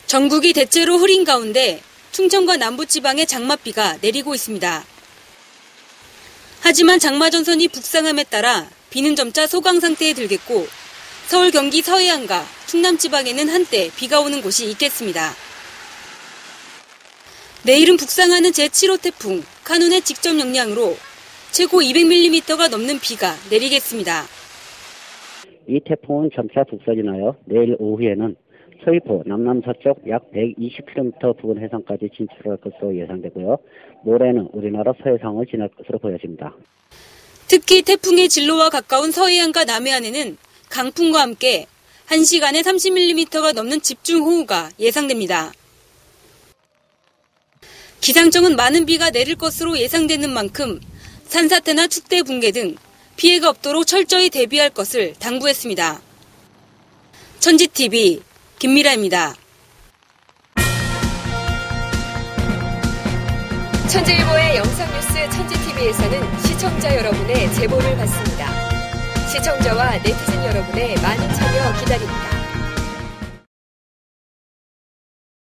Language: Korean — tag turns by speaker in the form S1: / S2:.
S1: 전국이 대체로 흐린 가운데 충청과 남부지방에 장맛비가 내리고 있습니다. 하지만 장마전선이 북상함에 따라 비는 점차 소강 상태에 들겠고 서울, 경기 서해안과 충남지방에는 한때 비가 오는 곳이 있겠습니다. 내일은 북상하는 제7호 태풍 카눈의 직접 영향으로 최고 200mm가 넘는 비가 내리겠습니다.
S2: 이 태풍은 점차 북서진하여 내일 오후에는 서귀포 남남서쪽 약 120km 부근 해상까지 진출할 것으로 예상되고요. 모레는 우리나라 서해상을 지날 것으로 보여집니다.
S1: 특히 태풍의 진로와 가까운 서해안과 남해안에는 강풍과 함께 1시간에 30mm가 넘는 집중호우가 예상됩니다. 기상청은 많은 비가 내릴 것으로 예상되는 만큼 산사태나 축대 붕괴 등 피해가 없도록 철저히 대비할 것을 당부했습니다. 천지TV 김미라입니다.
S3: 천지일보의 영상뉴스 천지TV에서는 시청자 여러분의 제보를 받습니다. 시청자와 네티즌 여러분의 많은 참여 기다립니다.